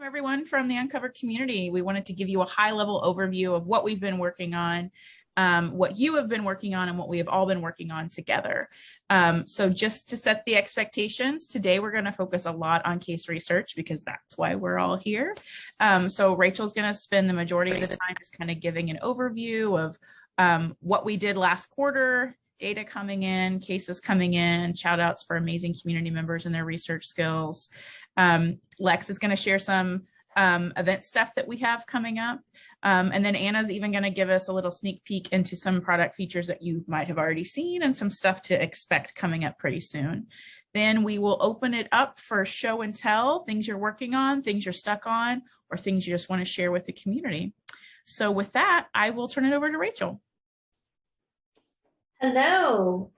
everyone from the Uncovered community. We wanted to give you a high-level overview of what we've been working on, what you have been working on, and what we have all been working on together. So just to set the expectations, today we're going to focus a lot on case research because that's why we're all here. So Rachel's going to spend the majority of the time just kind of giving an overview of what we did last quarter, data coming in, cases coming in, shout outs for amazing community members and their research skills. Lex is going to share some event stuff that we have coming up. And then Anna's even going to give us a little sneak peek into some product features that you might have already seen and some stuff to expect coming up pretty soon. Then we will open it up for show and tell, things you're working on, things you're stuck on, or things you just want to share with the community. So with that, I will turn it over to Rachel. Hello.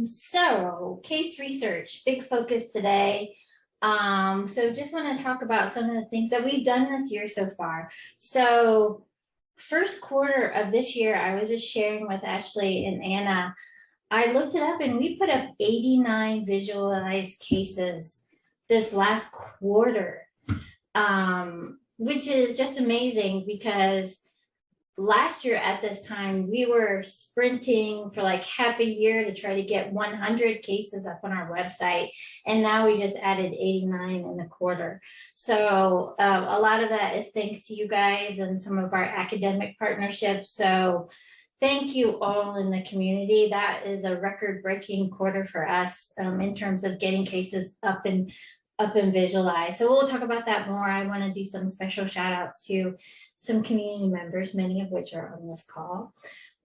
So case research, big focus today. So just want to talk about some of the things that we've done this year so far. So first quarter of this year, I was just sharing with Ashley and Anna, I looked it up and we put up 89 visualized cases this last quarter, which is just amazing because last year at this time, we were sprinting for like half a year to try to get 100 cases up on our website. And now we just added 89 in a quarter. So a lot of that is thanks to you guys and some of our academic partnerships. So thank you all in the community. That is a record-breaking quarter for us in terms of getting cases up and visualized. So we'll talk about that more. I want to do some special shout outs to some community members, many of which are on this call.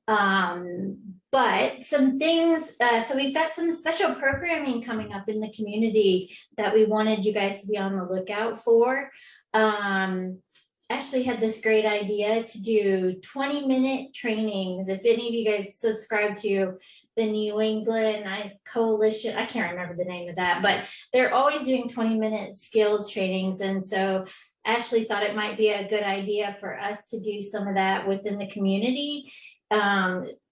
But some things, so we've got some special programming coming up in the community that we wanted you guys to be on the lookout for. Ashley had this great idea to do 20-minute trainings. If any of you guys subscribe to the New England Coalition, I can't remember the name of that, but they're always doing 20-minute skills trainings. And so Ashley thought it might be a good idea for us to do some of that within the community,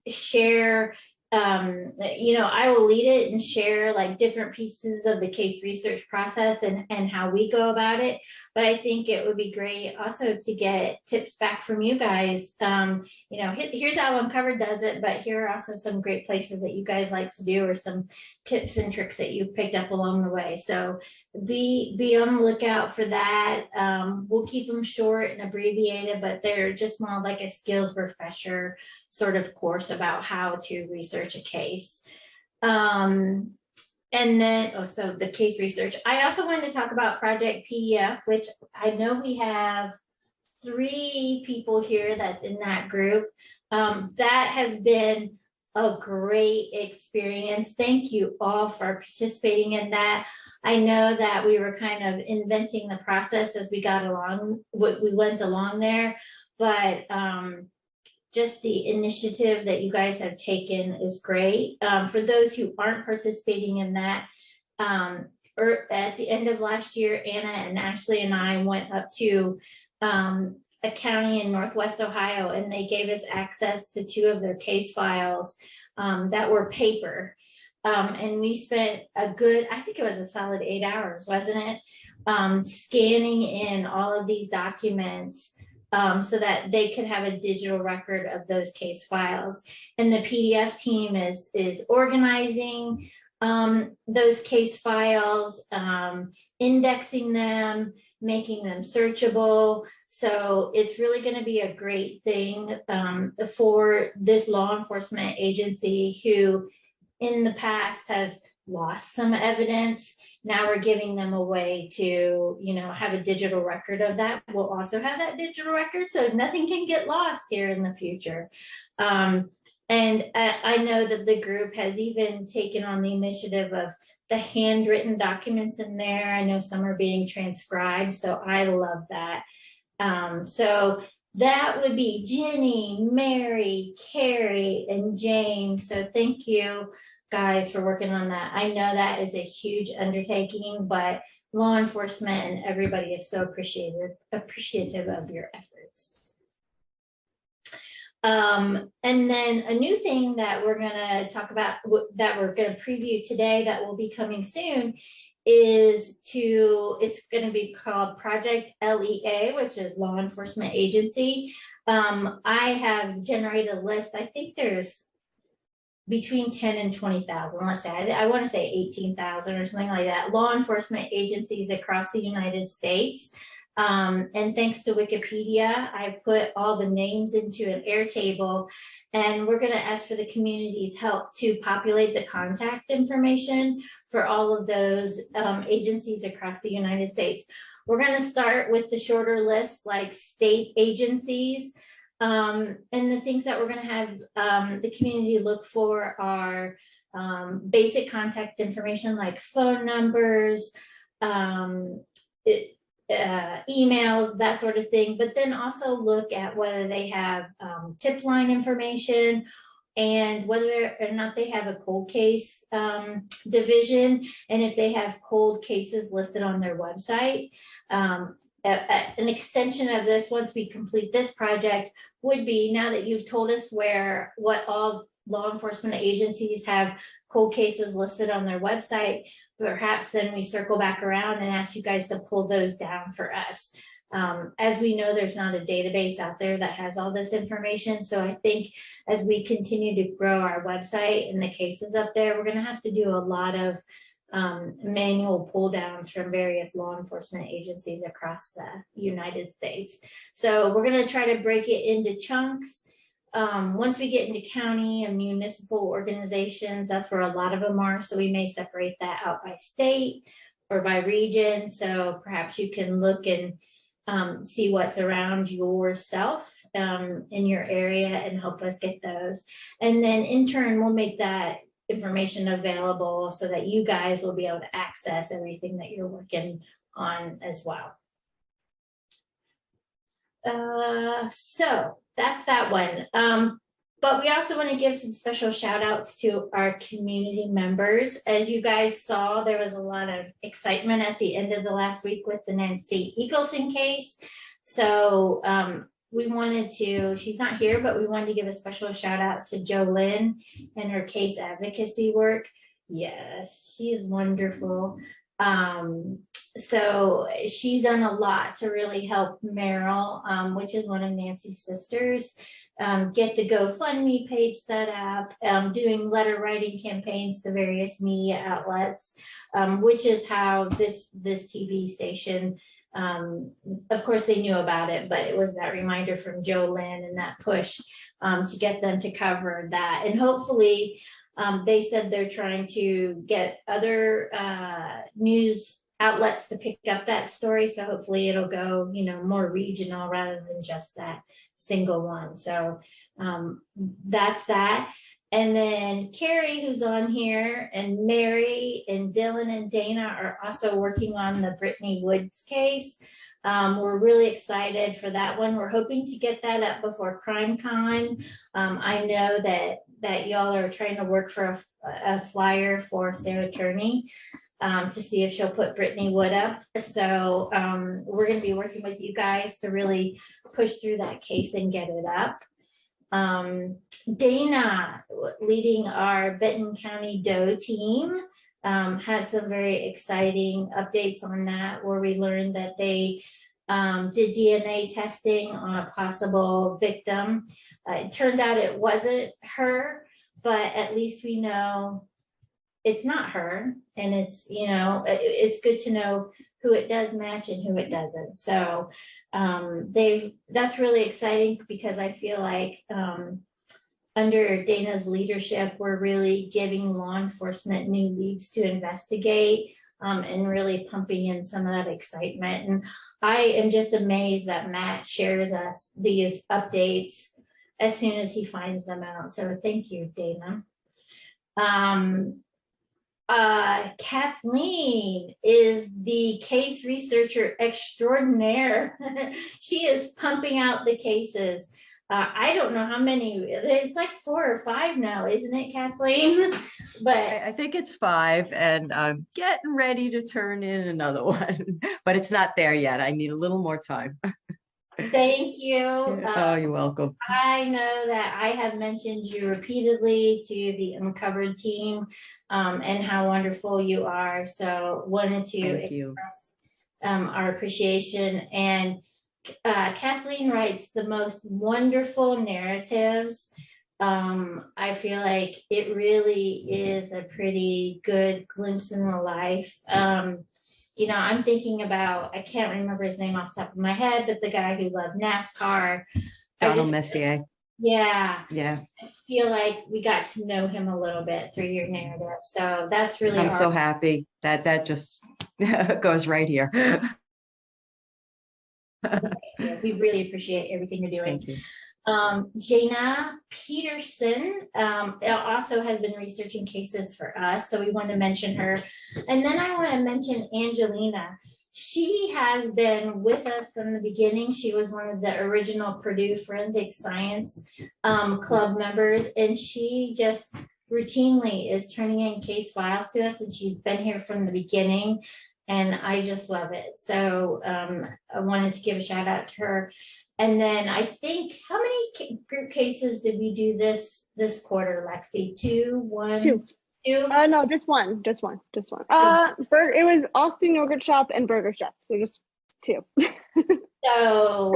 share, I will lead it and share like different pieces of the case research process and how we go about it. But I think it would be great also to get tips back from you guys. Here's how Uncovered does it, but here are also some great places that you guys like to do or some tips and tricks that you've picked up along the way. So be on the lookout for that. We'll keep them short and abbreviated, but they're just more like a skills refresher sort of course about how to research a case. And then, so the case research. I also wanted to talk about Project PDF, which I know we have 3 people here that's in that group. That has been a great experience. Thank you all for participating in that. I know that we were kind of inventing the process as we got along, we went along there, but just the initiative that you guys have taken is great. For those who aren't participating in that, at the end of last year, Anna and Ashley and I went up to a county in Northwest Ohio, and they gave us access to 2 of their case files that were paper. And we spent a good, I think it was a solid 8 hours, wasn't it? Scanning in all of these documents so that they could have a digital record of those case files. And the PDF team is organizing those case files, indexing them, making them searchable. So it's really going to be a great thing for this law enforcement agency who in the past has lost some evidence. Now we're giving them a way to, have a digital record of that. We'll also have that digital record, so nothing can get lost here in the future. And I know that the group has even taken on the initiative of the handwritten documents in there. I know some are being transcribed, so I love that. So that would be Jenny, Mary, Carrie, and James. So thank you guys for working on that. I know that is a huge undertaking, but law enforcement and everybody is so appreciative of your efforts. And then a new thing that we're going to talk about, that we're going to preview today that will be coming soon, it's going to be called Project LEA, which is Law Enforcement Agency. I have generated a list. I think there's between 10 and 20,000, let's say, I want to say 18,000 or something like that, law enforcement agencies across the United States. And thanks to Wikipedia, I put all the names into an Airtable, and we're going to ask for the community's help to populate the contact information for all of those agencies across the United States. We're going to start with the shorter list, like state agencies. And the things that we're going to have the community look for are basic contact information like phone numbers, emails, that sort of thing, but then also look at whether they have tip line information and whether or not they have a cold case division, and if they have cold cases listed on their website. An extension of this, once we complete this project, would be, now that you've told us what all law enforcement agencies have cold cases listed on their website, perhaps then we circle back around and ask you guys to pull those down for us. As we know, there's not a database out there that has all this information. So I think as we continue to grow our website and the cases up there, we're going to have to do a lot of manual pull downs from various law enforcement agencies across the United States. So we're going to try to break it into chunks. Once we get into county and municipal organizations, that's where a lot of them are. So we may separate that out by state or by region. So perhaps you can look and see what's around yourself in your area and help us get those. And then in turn, we'll make that information available so that you guys will be able to access everything that you're working on as well. So that's that one. But we also want to give some special shout outs to our community members. As you guys saw, there was a lot of excitement at the end of the last week with the Nancy Eagleson case. So we wanted to, she's not here, but we wanted to give a special shout out to Jolynn and her case advocacy work. Yes, she's wonderful. So she's done a lot to really help Meryl, which is one of Nancy's sisters, get the GoFundMe page set up, doing letter writing campaigns to various media outlets, which is how this TV station, of course they knew about it, but it was that reminder from Jolynn and that push to get them to cover that. And hopefully they said they're trying to get other news outlets to pick up that story. So hopefully it'll go, more regional rather than just that single one. So that's that. And then Carrie, who's on here, and Mary and Dylan and Dana are also working on the Brittany Woods case. We're really excited for that one. We're hoping to get that up before CrimeCon. I know that y'all are trying to work for a flyer for Sarah Turney to see if she'll put Brittany Wood up. So we're going to be working with you guys to really push through that case and get it up. Dana, leading our Benton County DOE team, had some very exciting updates on that, where we learned that they did DNA testing on a possible victim. It turned out it wasn't her, but at least we know it's not her, and it's, it's good to know who it does match and who it doesn't. So that's really exciting, because I feel like under Dana's leadership, we're really giving law enforcement new leads to investigate and really pumping in some of that excitement. And I am just amazed that Matt shares us these updates as soon as he finds them out. So thank you, Dana. Kathleen is the case researcher extraordinaire. She is pumping out the cases. I don't know how many, it's like 4 or 5 now, isn't it, Kathleen? But I think it's 5, and I'm getting ready to turn in another one, but it's not there yet. I need a little more time. Thank you. Oh, you're welcome. I know that I have mentioned you repeatedly to the Uncovered team, and how wonderful you are. So wanted to Thank you. express our appreciation. And Kathleen writes the most wonderful narratives. I feel like it really is a pretty good glimpse in the life. I'm thinking about, I can't remember his name off the top of my head, but the guy who loved NASCAR. Donald Messier. Yeah, Yeah. I feel like we got to know him a little bit through your narrative. So that's really I'm so happy that just goes right here. We really appreciate everything you're doing. Thank you. Jana Peterson also has been researching cases for us, so we want to mention her. And then I want to mention Angelina. She has been with us from the beginning. She was one of the original Purdue Forensic Science Club members, and she just routinely is turning in case files to us, and she's been here from the beginning, and I just love it. So I wanted to give a shout out to her. And then I think, how many group cases did we do this quarter, Lexi? Two. No, just one. It was Austin Yogurt Shop and Burger Chef, so just two. So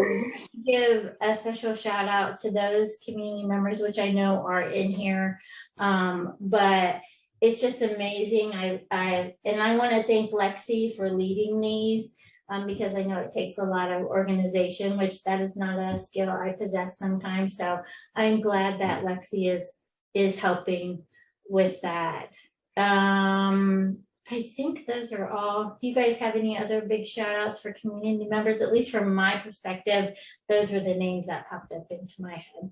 give a special shout out to those community members, which I know are in here. But it's just amazing. I want to thank Lexi for leading these. Because I know it takes a lot of organization, which that is not a skill I possess sometimes. So I'm glad that Lexi is helping with that. I think those are all. Do you guys have any other big shout outs for community members? At least from my perspective, those were the names that popped up into my head.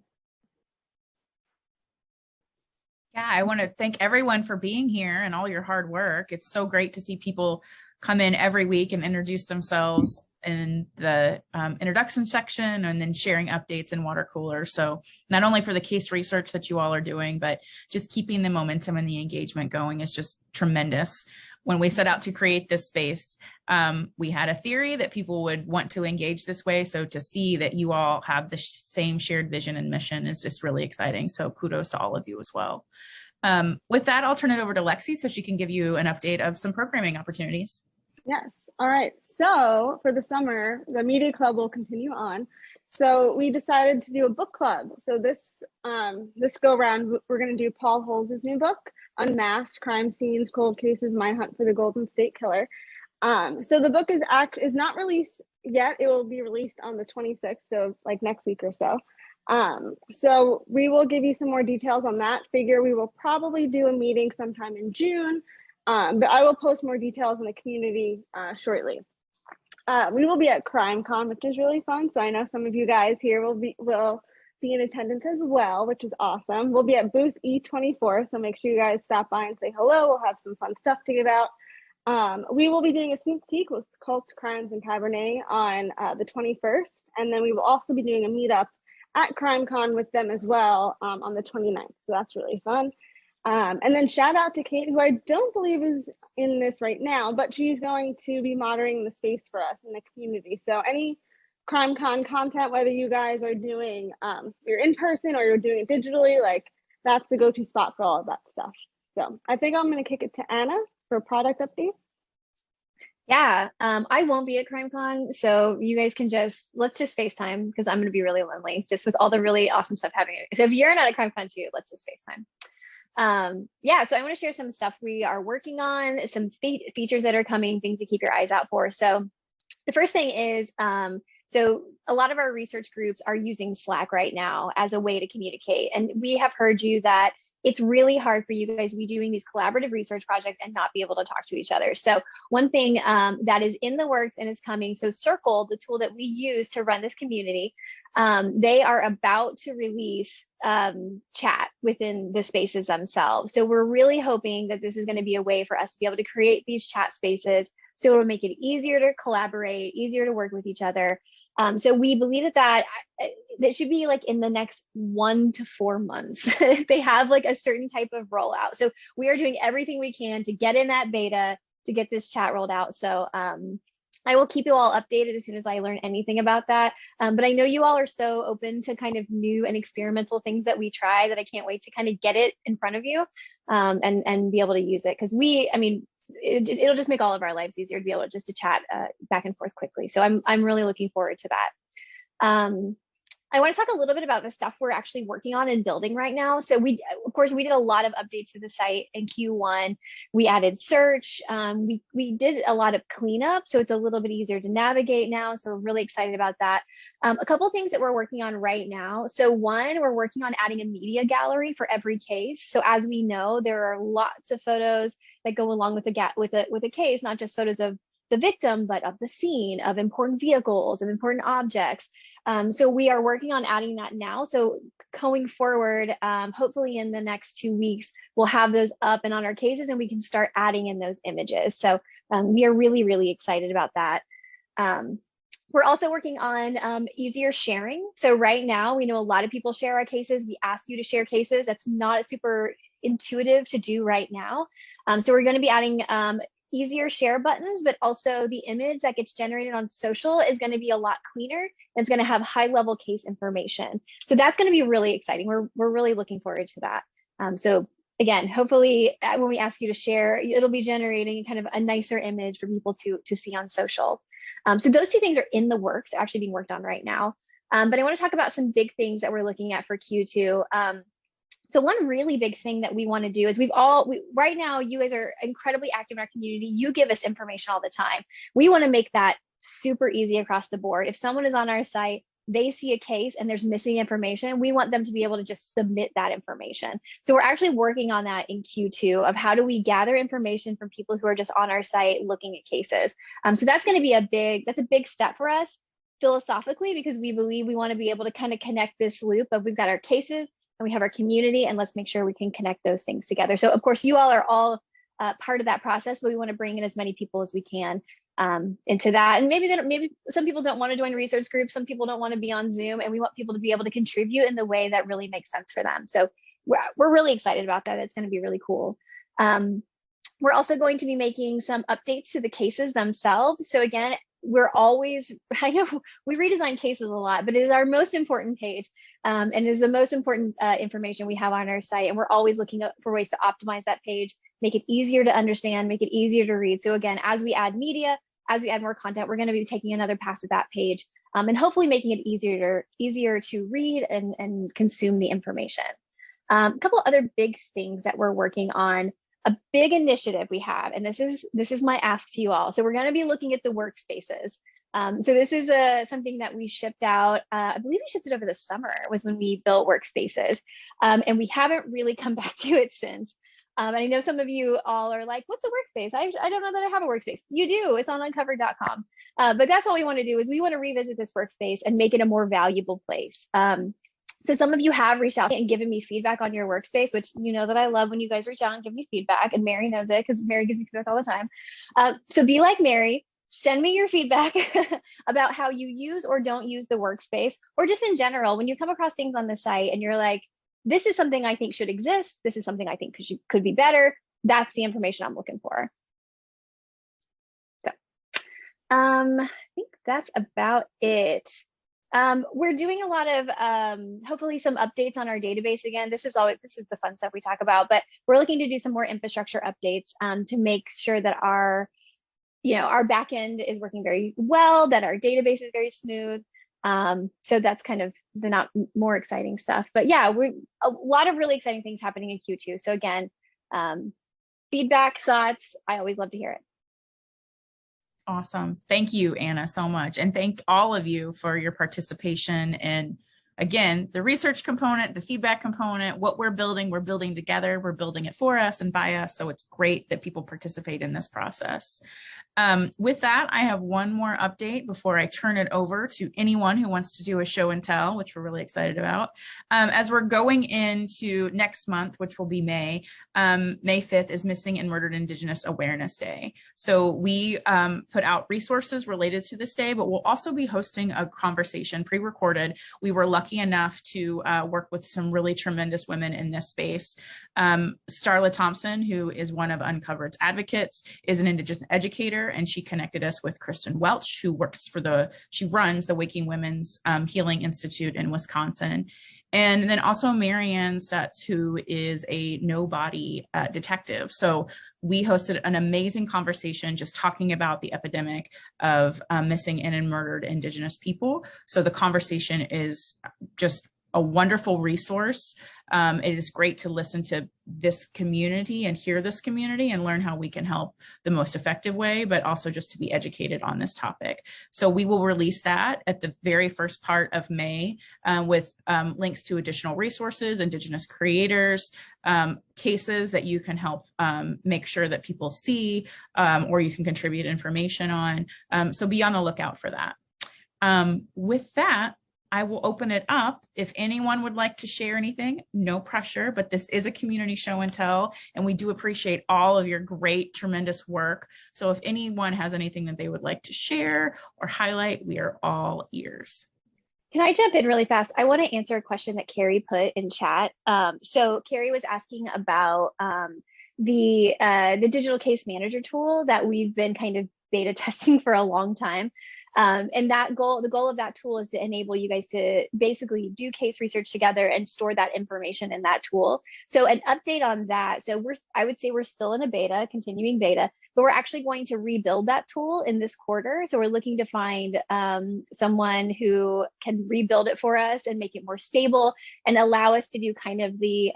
Yeah, I want to thank everyone for being here and all your hard work. It's so great to see people come in every week and introduce themselves in the introduction section, and then sharing updates in water cooler. So not only for the case research that you all are doing, but just keeping the momentum and the engagement going is just tremendous. When we set out to create this space, we had a theory that people would want to engage this way. So to see that you all have the same shared vision and mission is just really exciting. So kudos to all of you as well. With that, I'll turn it over to Lexi so she can give you an update of some programming opportunities. Yes. All right. So for the summer, the media club will continue on. So we decided to do a book club. So this go around, we're going to do Paul Holz's new book, Unmasked: Crime Scenes, Cold Cases, My Hunt for the Golden State Killer. So the book is not released yet. It will be released on the 26th, so like next week or so. So we will give you some more details on that. Figure we will probably do a meeting sometime in June. But I will post more details in the community shortly. We will be at CrimeCon, which is really fun. So I know some of you guys here will be in attendance as well, which is awesome. We'll be at booth E24, so make sure you guys stop by and say hello. We'll have some fun stuff to give out. We will be doing a sneak peek with Cults, Crimes, and Cabernet on the 21st, and then we will also be doing a meetup at CrimeCon with them as well on the 29th. So that's really fun. And then shout out to Kate, who I don't believe is in this right now, but she's going to be moderating the space for us in the community. So any CrimeCon content, whether you guys are doing, you're in person or you're doing it digitally, like that's the go-to spot for all of that stuff. So I think I'm going to kick it to Anna for product update. Yeah, I won't be at CrimeCon, so you guys can let's just FaceTime because I'm going to be really lonely just with all the really awesome stuff happening. So if you're not at CrimeCon too, let's just FaceTime. Yeah, so I want to share some stuff we are working on, some features that are coming, things to keep your eyes out for. So the first thing is, so a lot of our research groups are using Slack right now as a way to communicate. And we have heard you that it's really hard for you guys to be doing these collaborative research projects and not be able to talk to each other. So one thing that is in the works and is coming, so Circle, the tool that we use to run this community, they are about to release chat within the spaces themselves. So we're really hoping that this is going to be a way for us to be able to create these chat spaces so it'll make it easier to collaborate, easier to work with each other. So we believe that should be like in the next 1 to 4 months. They have like a certain type of rollout. So we are doing everything we can to get in that beta to get this chat rolled out. So I will keep you all updated as soon as I learn anything about that. But I know you all are so open to kind of new and experimental things that we try that I can't wait to kind of get it in front of you and be able to use it. Because it'll just make all of our lives easier to be able to chat back and forth quickly. So I'm really looking forward to that. I want to talk a little bit about the stuff we're actually working on and building right now. So of course, we did a lot of updates to the site in Q1. We added search. We did a lot of cleanup, so it's a little bit easier to navigate now. So we're really excited about that. A couple things that we're working on right now. So one, we're working on adding a media gallery for every case. So as we know, there are lots of photos that go along with a case, not just photos of the victim, but of the scene, of important vehicles, of important objects. So we are working on adding that now. So going forward, hopefully in the next 2 weeks, we'll have those up and on our cases and we can start adding in those images. So we are really, really excited about that. We're also working on easier sharing. So right now, we know a lot of people share our cases. We ask you to share cases. That's not super intuitive to do right now. So we're going to be adding easier share buttons, but also the image that gets generated on social is going to be a lot cleaner. It's going to have high level case information. So that's going to be really exciting. We're really looking forward to that. So again, hopefully when we ask you to share, it'll be generating kind of a nicer image for people to see on social. So those two things are in the works, actually being worked on right now. But I want to talk about some big things that we're looking at for Q2. So one really big thing that we want to do is right now, you guys are incredibly active in our community. You give us information all the time. We want to make that super easy across the board. If someone is on our site, they see a case and there's missing information, we want them to be able to just submit that information. So we're actually working on that in Q2 of how do we gather information from people who are just on our site looking at cases. So that's going to be a big step for us philosophically, because we believe we want to be able to kind of connect this loop of we've got our cases and we have our community, and let's make sure we can connect those things together. So of course, you all are all part of that process, but we want to bring in as many people as we can into that. And maybe some people don't want to join research groups, some people don't want to be on Zoom, and we want people to be able to contribute in the way that really makes sense for them. So we're really excited about that. It's going to be really cool. We're also going to be making some updates to the cases themselves. So again, I know we redesign cases a lot, but it is our most important page and it is the most important information we have on our site. And we're always looking for ways to optimize that page, make it easier to understand, make it easier to read. So again, as we add media, as we add more content, we're going to be taking another pass at that page and hopefully making it easier to read and consume the information. A couple other big things that we're working on. A big initiative we have, and this is my ask to you all. So we're going to be looking at the workspaces. So this is something that we shipped out. I believe we shipped it over the summer was when we built workspaces, and we haven't really come back to it since. And I know some of you all are like, "What's a workspace? I don't know that I have a workspace." You do. It's on uncovered.com. But that's what we want to do is we want to revisit this workspace and make it a more valuable place. So some of you have reached out and given me feedback on your workspace, which you know that I love when you guys reach out and give me feedback, and Mary knows it because Mary gives me feedback all the time. So be like Mary, send me your feedback about how you use or don't use the workspace, or just in general, when you come across things on the site and you're like, this is something I think should exist, this is something I think could be better, that's the information I'm looking for. So I think that's about it. We're doing a lot of hopefully some updates on our database again. This is the fun stuff we talk about, but we're looking to do some more infrastructure updates to make sure that our backend is working very well, that our database is very smooth. So that's kind of the more exciting stuff. But yeah, a lot of really exciting things happening in Q2. So again, feedback, thoughts, I always love to hear it. Awesome. Thank you, Anna, so much. And thank all of you for your participation in, again, the research component, the feedback component, what we're building together, we're building it for us and by us. So it's great that people participate in this process. With that, I have one more update before I turn it over to anyone who wants to do a show and tell, which we're really excited about. As we're going into next month, which will be May 5th is Missing and Murdered Indigenous Awareness Day. So we put out resources related to this day, but we'll also be hosting a conversation pre-recorded. We were lucky lucky enough to work with some really tremendous women in this space. Starla Thompson, who is one of Uncovered's advocates, is an Indigenous educator, and she connected us with Kristen Welch, who she runs the Waking Women's Healing Institute in Wisconsin. And then also Marianne Stutz, who is a no-body detective. So we hosted an amazing conversation just talking about the epidemic of missing and murdered Indigenous people. So the conversation is just a wonderful resource. It is great to listen to this community and hear this community and learn how we can help the most effective way, but also just to be educated on this topic. So we will release that at the very first part of May with links to additional resources, Indigenous creators, cases that you can help make sure that people see, or you can contribute information on. So be on the lookout for that. With that, I will open it up. If anyone would like to share anything, no pressure, but this is a community show and tell, and we do appreciate all of your great, tremendous work. So if anyone has anything that they would like to share or highlight, we are all ears. Can I jump in really fast? I want to answer a question that Carrie put in chat. So Carrie was asking about the digital case manager tool that we've been kind of beta testing for a long time. And the goal of that tool is to enable you guys to basically do case research together and store that information in that tool. So an update on that. So I would say we're still in a beta, continuing beta, but we're actually going to rebuild that tool in this quarter. So we're looking to find someone who can rebuild it for us and make it more stable and allow us to do kind of the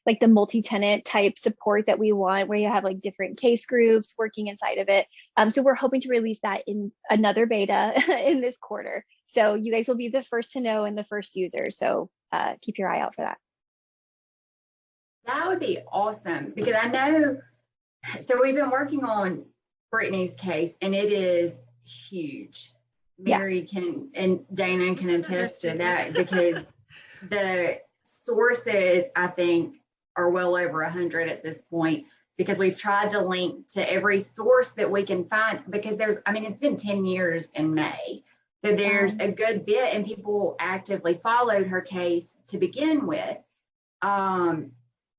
like the multi-tenant type support that we want, where you have like different case groups working inside of it. So we're hoping to release that in another beta in this quarter. So you guys will be the first to know and the first user. So keep your eye out for that. That would be awesome, because I know, so we've been working on Brittany's case and it is huge. Mary can, and Dana can attest to that, because the sources, I think, are well over 100 at this point, because we've tried to link to every source that we can find, because it's been 10 years in May. So there's a good bit, and people actively followed her case to begin with. And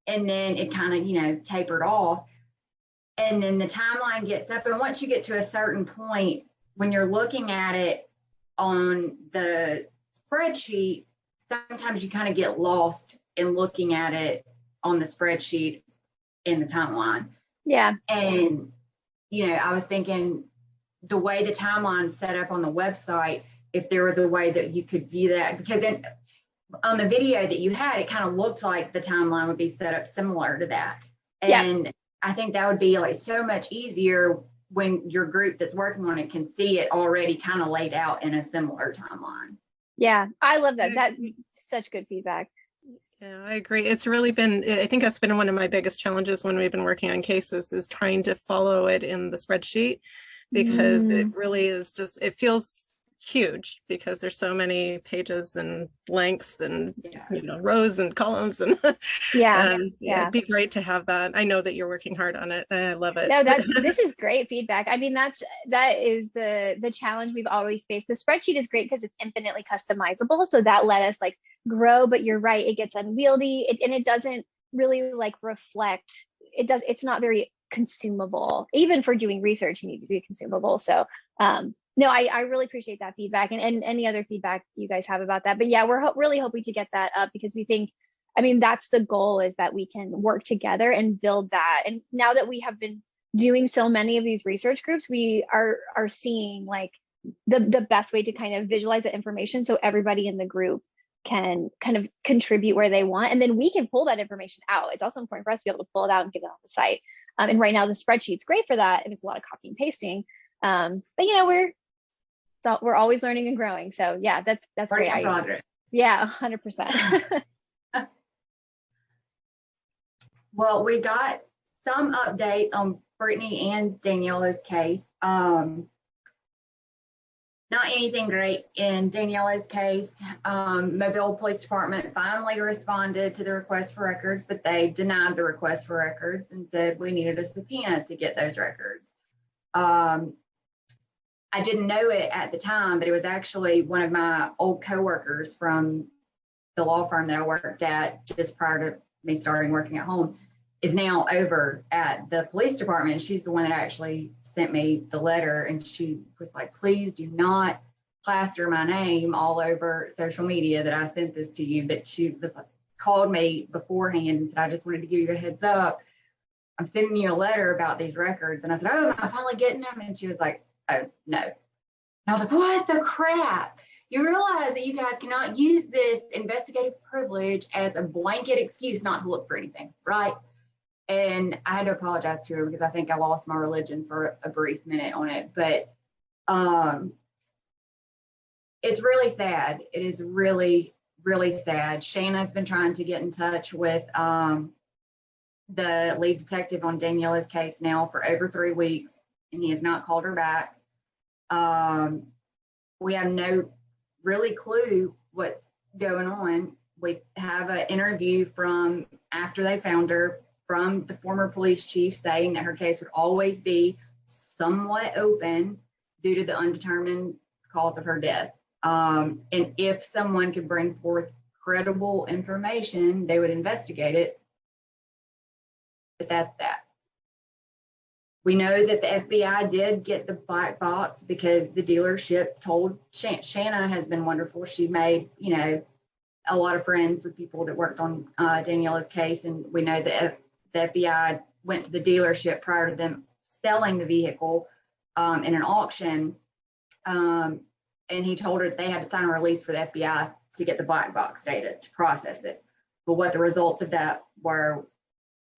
then it kind of, tapered off. And then the timeline gets up. And once you get to a certain point, when you're looking at it on the spreadsheet, sometimes you kind of get lost in looking at it on the spreadsheet in the timeline. Yeah. And, I was thinking the way the timeline's set up on the website, if there was a way that you could view that, because then on the video that you had, it kind of looked like the timeline would be set up similar to that. And I think that would be like so much easier when your group that's working on it can see it already kind of laid out in a similar timeline. Yeah, I love that. That's such good feedback. Yeah, I agree. It's really been, I think that's been one of my biggest challenges when we've been working on cases, is trying to follow it in the spreadsheet, because it really is just, it feels huge, because there's so many pages and links and rows and columns, and it'd be great to have that. I know that you're working hard on it, and I love it. No, this is great feedback. I mean, that is the challenge we've always faced. The spreadsheet is great because it's infinitely customizable, so that let us like grow. But you're right, it gets unwieldy, and it doesn't really like reflect. It's not very consumable. Even for doing research, you need to be consumable. So no, I really appreciate that feedback, and any other feedback you guys have about that. But yeah, we're really hoping to get that up, because we think, that's the goal, is that we can work together and build that. And now that we have been doing so many of these research groups, we are seeing like the best way to kind of visualize the information, so everybody in the group can kind of contribute where they want, and then we can pull that information out. It's also important for us to be able to pull it out and get it on the site. And right now the spreadsheet's great for that, and it's a lot of copy and pasting. But we're always learning and growing. So yeah, that's great. Yeah, 100%. Well, we got some updates on Brittany and Danielle's case. Not anything great in Danielle's case. Mobile Police Department finally responded to the request for records, but they denied the request for records and said we needed a subpoena to get those records. I didn't know it at the time, but it was actually one of my old coworkers from the law firm that I worked at just prior to me starting working at home, is now over at the police department. And she's the one that actually sent me the letter. And she was like, please do not plaster my name all over social media that I sent this to you. But she was like, called me beforehand and said, I just wanted to give you a heads up. I'm sending you a letter about these records. And I said, oh, am I finally getting them? And she was like, oh, no. And I was like, what the crap? You realize that you guys cannot use this investigative privilege as a blanket excuse not to look for anything, right? And I had to apologize to her because I think I lost my religion for a brief minute on it. But it's really sad. It is really, really sad. Shanna's been trying to get in touch with the lead detective on Danielle's case now for over 3 weeks, and he has not called her back. We have no really clue what's going on. We have an interview from after they found her from the former police chief saying that her case would always be somewhat open due to the undetermined cause of her death. And if someone could bring forth credible information, they would investigate it. But that's that. We know that the FBI did get the black box because the dealership told Shanna has been wonderful. She made, a lot of friends with people that worked on Danielle's case. And we know that the FBI went to the dealership prior to them selling the vehicle in an auction. And he told her that they had to sign a release for the FBI to get the black box data to process it. But what the results of that were,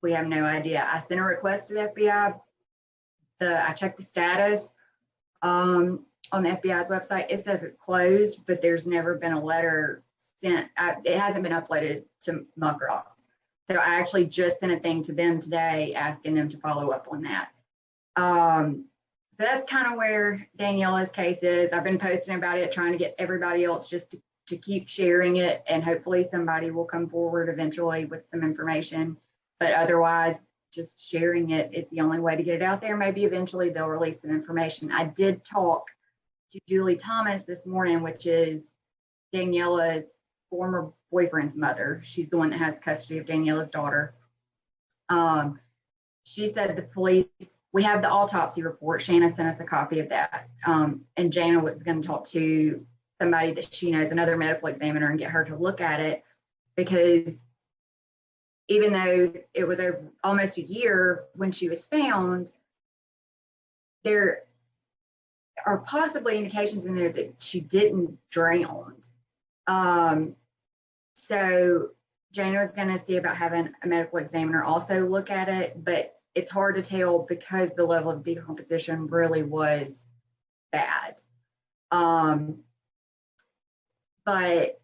we have no idea. I sent a request to the FBI. I checked the status on the FBI's website. It says it's closed, but there's never been a letter sent. It hasn't been uploaded to Muckrock. So I actually just sent a thing to them today asking them to follow up on that. So that's kind of where Danielle's case is. I've been posting about it, trying to get everybody else just to keep sharing it, and hopefully somebody will come forward eventually with some information. But otherwise, just sharing it is the only way to get it out there. Maybe eventually they'll release some information. I did talk to Julie Thomas this morning, which is Danielle's former boyfriend's mother. She's the one that has custody of Danielle's daughter. She said the police, we have the autopsy report. Shanna sent us a copy of that. And Jana was going to talk to somebody that she knows, another medical examiner, and get her to look at it, because even though it was over almost a year when she was found, there are possibly indications in there that she didn't drown. So Jana was going to see about having a medical examiner also look at it, but it's hard to tell because the level of decomposition really was bad. But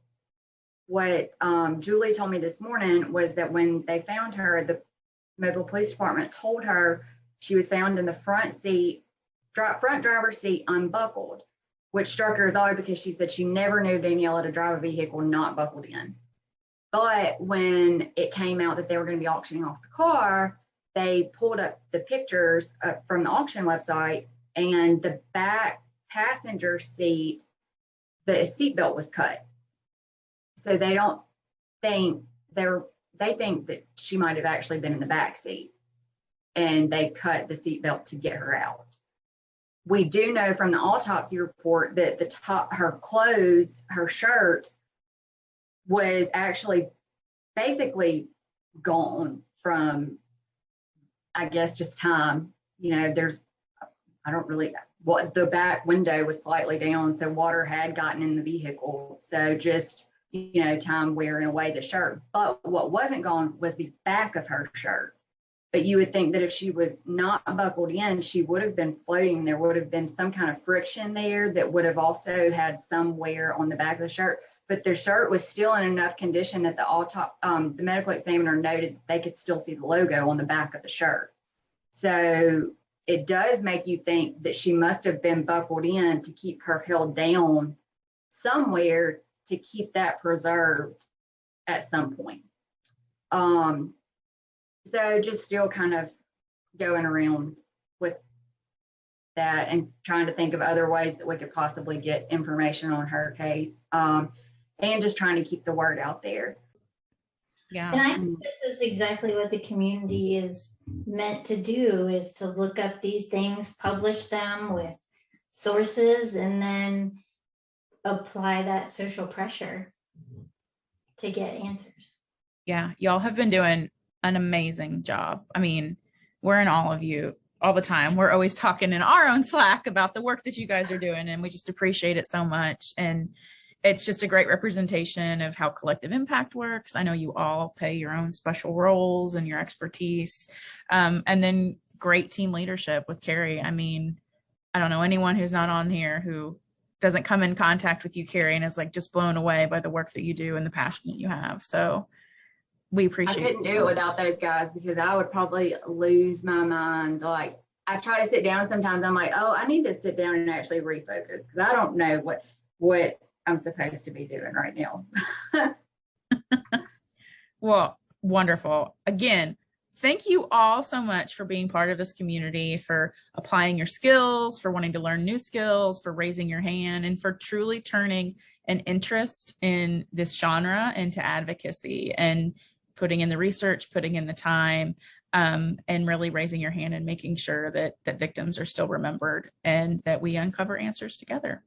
what Julie told me this morning was that when they found her, the Mobile Police Department told her she was found in the front driver's seat unbuckled, which struck her as odd because she said she never knew Danielle to drive a vehicle not buckled in. But when it came out that they were going to be auctioning off the car, they pulled up the pictures from the auction website, and the back passenger seat, the seatbelt was cut. So they don't think they think that she might have actually been in the back seat, and they cut the seatbelt to get her out. We do know from the autopsy report that her clothes, her shirt, was actually basically gone from, I guess, just time. The back window was slightly down, so water had gotten in the vehicle. So just, time wearing away the shirt. But what wasn't gone was the back of her shirt. But you would think that if she was not buckled in, she would have been floating. There would have been some kind of friction there that would have also had some wear on the back of the shirt. But the shirt was still in enough condition that the medical examiner noted they could still see the logo on the back of the shirt. So it does make you think that she must have been buckled in to keep her held down somewhere to keep that preserved at some point. So just still kind of going around with that and trying to think of other ways that we could possibly get information on her case, and just trying to keep the word out there. Yeah. And I think this is exactly what the community is meant to do, is to look up these things, publish them with sources, and then apply that social pressure to get answers. Yeah, y'all have been doing an amazing job. I mean, we're in all of you all the time. We're always talking in our own Slack about the work that you guys are doing, and we just appreciate it so much. And it's just a great representation of how collective impact works. I know you all play your own special roles and your expertise, and then great team leadership with Carrie. I mean, I don't know anyone who's not on here who doesn't come in contact with you, Carrie, and is like just blown away by the work that you do and the passion that you have. So we appreciate I couldn't do it without those guys, because I would probably lose my mind. Like, I try to sit down sometimes, I'm like, oh, I need to sit down and actually refocus, because I don't know what I'm supposed to be doing right now. Well, wonderful. Again, thank you all so much for being part of this community, for applying your skills, for wanting to learn new skills, for raising your hand, and for truly turning an interest in this genre into advocacy and putting in the research, putting in the time, and really raising your hand and making sure that victims are still remembered and that we uncover answers together.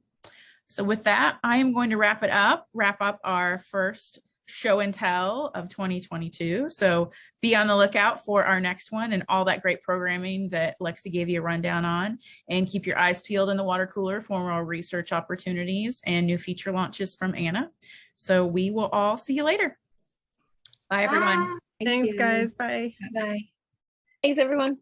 So with that, I am going to wrap up our first show and tell of 2022. So be on the lookout for our next one and all that great programming that Lexi gave you a rundown on, and keep your eyes peeled in the water cooler for more research opportunities and new feature launches from Anna. So we will all see you later. Bye, everyone. Thanks, guys. Bye. Bye. Thanks, everyone.